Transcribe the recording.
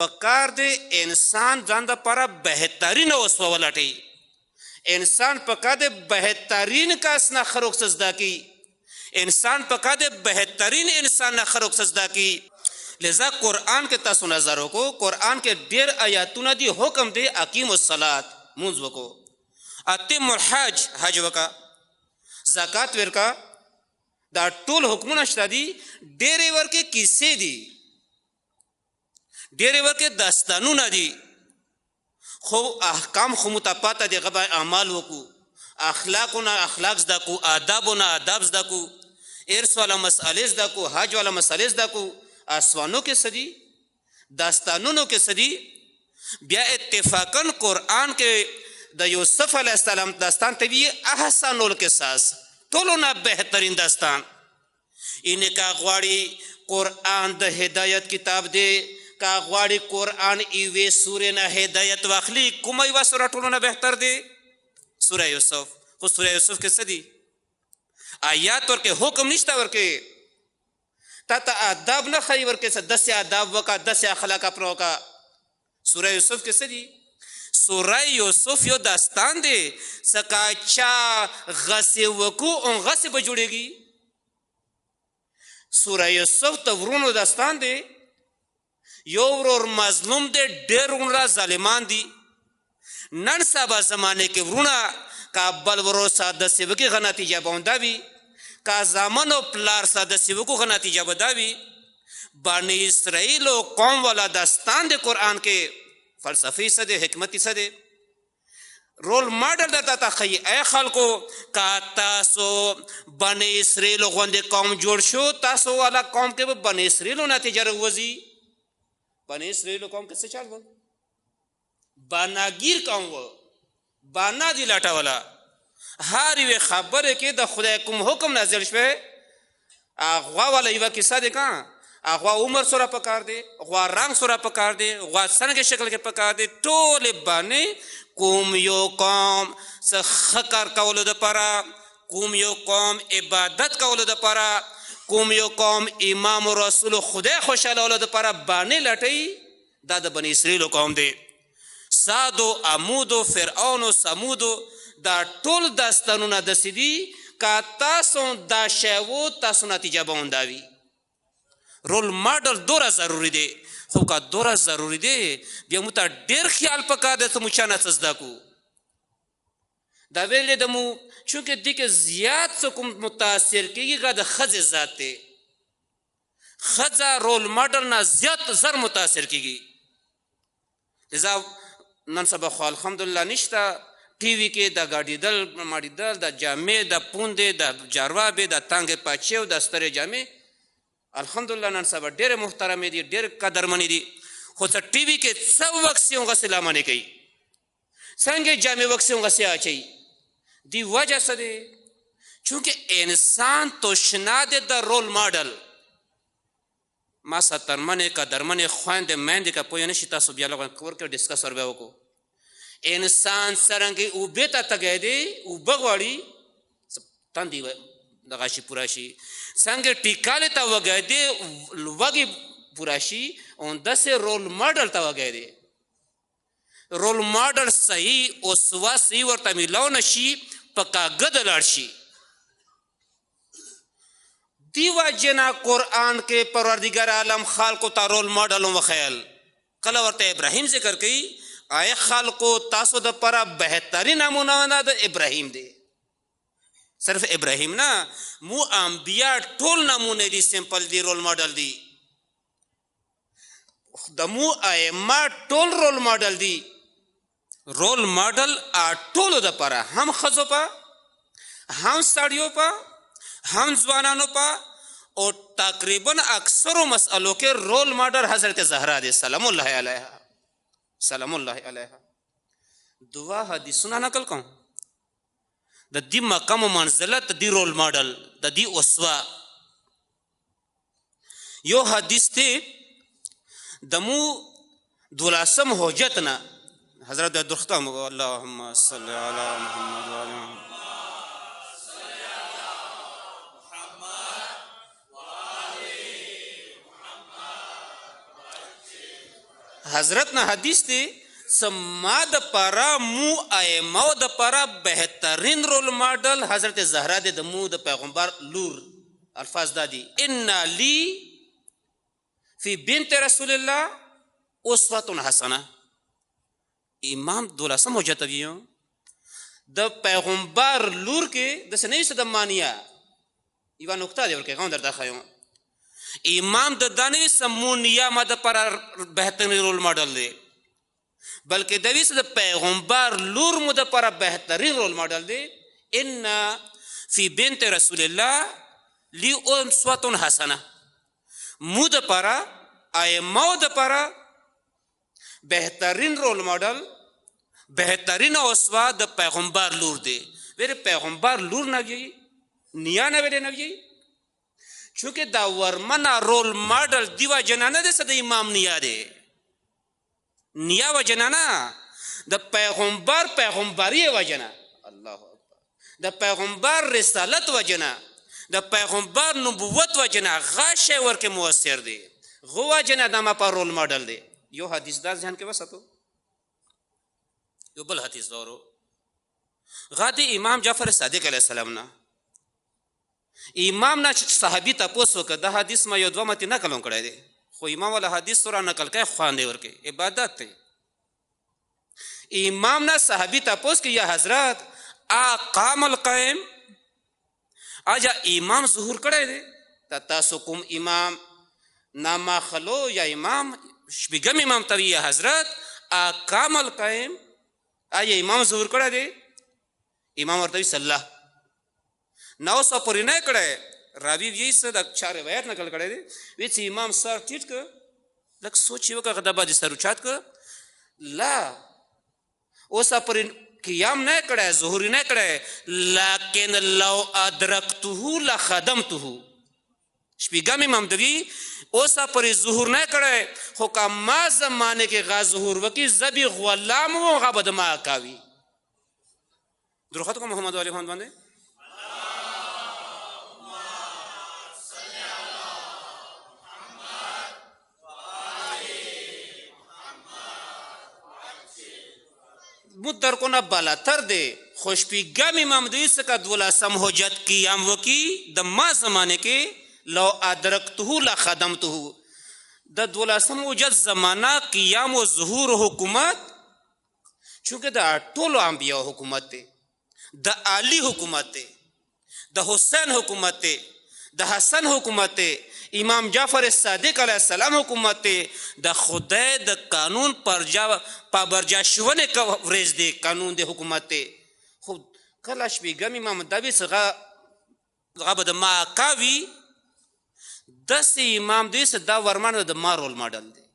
पकार दे इंसान जान द पारा बेहतरीन उसवा वलाटी इंसान पका दे बेहतरीन का असना खरोक सजदा की इंसान पका दे बेहतरीन इंसान ना खरोक सजदा की। लिजा कुरान के तासु नजरों को कुरान के डेर आयातुना दी हुक्म दे अकीमुस्सलात मुंज वको अतिमुल हज हज वका ज़कात वेरका दा टोल हुक्मुना शदी डेरे वर के किस्से दी डेरे वर के दस्तानु ना दी खो अहकाम खो मुतापाता दे गबा अमाल वकू अखलाकुना अखलाक ज़दाकू आदाबुना आदाब ज़दाकू इर्स वाला मसले ज़दाकू हज वाला मसले ज़दाकू आसमानों के सदी दास्तानों के सदी ब्या इत्तेफाकन कुरान के द यूसुफ अलैहिस्सलाम दास्तान तभी अहसानुल के सास तोलो ना बेहतरीन दास्तान इन्हें का ग्वाड़ी कुरान द हिदायत किताब दे का ग्वाड़ी कुरान इवे सूरे ना हिदायत वाखली कुमाई वा सूरा टोलो ना बेहतर दे सूरा यूसुफ खुद सूरा यूसुफ के सदी आयात और के हुक्म निश्ता और के ताता आदाब न खाई वर के 10 आदाब वका 10 अखलाक अपनो का सूरा यूसुफ के सदी सूरा यूसुफ यो दास्तान दे सकाचा गसे वकू उन गसे बजुड़ेगी सूरा यूसुफ तवरुन दास्तान दे योर और मजलूम दे डेर उनरा जालिमान दी नन साबा जमाने के वरुणा का बल वरोसा दसे वकी गनाती जाबौंदावी का जामन और प्लार सा दसिवो को गनाती जाबदावी बानी इसराइल कौम वाला दास्तान दे कुरान के फलसफी सदे हिकमती सदे रोल मॉडल दाता था खई ए खल को का तासो बने इसराइल गोंदे कौम जोड़ शो तासो वाला कौम के बने इसराइल नाती जर वजी बने इसराइल कौम कैसे चाल बन बानागिर कौम वो बाना दिलाटा वाला हारी वे खबर है कि द खुदा कुम हुक्म नाजिल शवे अगवा वाला युवा किस्सा दे कहाँ अगवा उमर सोरा पकार दे अगवा रंग सोरा पकार दे अगवा सन के शक्ल के पकार दे टोले बाने कुम यो कौम से खकर कौलो द पारा कुम यो कौम इबादत कौलो द पारा कुम यो कौम इमाम रसूल खुदा खुशाल औलो द पारा बाने लटई दादा बनी इसराइल कौम दे सादो अमूदो फिरऔनो समूदो दा टोल दास्तानुना दसिदी का तासों दा शेवो तासो नतीजा बौंदावी रोल मॉडल दोरा जरूरी दे खो का दोरा जरूरी दे बिया मुता डेर ख्याल पका दे तो मुचाना सजदा को दा वेले दमु चूंकि दिके जियाद से कुम मुतासिर की का द खज जाते खजा रोल मॉडल ना जियाद जर मुतासिर की लिजा ननसबा खो अल्हम्दुलिल्लाह निश्ता टीवी के दा गाड़ी दल माड़ी दल दा जामे दा पूंदे दा जारवाबे दा तांगे पाचेव दा स्तरे जामे अल्हम्दुलिल्लाह नन सब डेरे मुहतरम दी डेरे कदरमनी दी खुद टीवी के सब वक्त से होगा सलामने कई संगे जामे वक्त से होगा से आचे दी वजह से दे चूंकि इंसान तो शनादे दा रोल मॉडल मासा तरमने का दरमने ख्वांदे मैंदे का पोयने शिता सुबिया लोगों कोर के डिस्कस और बेवो को इंसान सरंगे उबेता तगेदे उबगवाड़ी तंदी दगाशी पुराशी संगे टिकाले ता वगैदे वगी पुराशी उन 10 रोल मॉडल ता वगैदे रोल मॉडल सही उसवा सही वर्ता मिलाओ नशी पक्का गदलाशी दीवा जना कुरान के परवरदिगार आलम खाल को ता रोल मॉडल व ख्याल कला वर्ता इब्राहिम से कर गई आए खाल को तासो द परा बेहतरीन नमूना द इब्राहिम दे सिर्फ इब्राहिम ना मु अंबिया टोल नमूने दी सिंपल दी रोल मॉडल दी दमु आयमा टोल रोल मॉडल दी रोल मॉडल आ टोल द परा हम खजो पा हम साड़ियों पा हम जवानानों पा और तकरीबन अक्सर मसलों के रोल मॉडल हजरत ज़हरा दे सलामुल्लाह अलैहा सलामुल्लाह अलैहा दुआ हदीस सुना नकल कहूँ द दी मकाम मंजिलत दी रोल मॉडल द दी उसवा यो हदीस थे दमु दुलासम होजतना हजरत दुख्ता अल्लाहुम्मा सल्ली अला मुहम्मद حضرت نه حدیث دی سما د پارا مو ائمه د پارا بهترین رول ماډل حضرت زهرا د مو د پیغمبر لور الفاظ دادي ان لی فی بنت رسول الله اسوه حسنه امام دولسم حجتویو د پیغمبر لور کې د سنوي د مانیا یو نقطه دی ورکه غون درته خایم امام د دانې سمونیا ما د پر بهترین رول ماډل دی بلکې د ویس د پیغمبر لور مو د پر بهترین رول ماډل دی ان فی بنت رسول الله لی اسوه حسنه مو د پر ائمه د پر بهترین رول ماډل بهترین اسوه د پیغمبر لور دی ویره پیغمبر لور نه وی نیا نه ویل نه وی چونکه دا ورمنه رول ماډل دیوا جنانه د صد امام نیا دی نیا و جنانه د پیغمبري و جنا الله اکبر د پیغمبر رسالت و جنا د پیغمبر نبوت و جنا غاشه ورکه موثر دی غوا جنا دما پر رول ماډل دی یو حدیث دا ځان کې وساتو یو بل حدیث دورو غادي امام جعفر صادق علیه السلام نه امام نه صحابي تاسو که د حدیث ما یو دوه مت نقل کړی دی خو امام ولا حدیث سره نقل کوي خواندې ورکه عبادت ته امام نه صحابي تاسو کې یا حضرت اقام القائم اجا امام ظهور کړی دی تاسو کوم امام نامه خلو یا امام شپږم امام ته یا حضرت اقام القائم ایا امام ظهور کړی دی امام ورته صلی الله نو سو پرې نه کړی راوی یې څه د چا روایت نقل کړی دی وی چې امام سر ټیټ ک لکه سوچ یو کغه د باندې سر اوچات ک لا اوس پرې قیام نه کړی ظهور نه کړی لکن لو ادرکته لخدمته شپږم امام دوی اوس پرې ظهور نه کړی خو کما زمانه کې غا ظهور وکي زبی غلام او غبد ما کاوی درخت کو محمد علی خان باندې مدر کو نه بالاتر دی خوشپیګم امام دوی څخه دولسم حجت قیام وکي د ما زمانه کې لو ادرکته لخدمته د دولسم حجت زمانہ قیام و ظهور حکومت چونکه د ټولو انبیاء حکومت دی د علی حکومت دی د حسین حکومت دی د حسن حکومت دی امام جعفر صادق علیه السلام حکومت دی د خدای د قانون پابرجا شونه ورز دی قانون دی حکومت دی خو کله شپږم امام دوی څخه غبد ما کاوی دس امام دوی څخه دا ورمانه د ما رول ماډل دی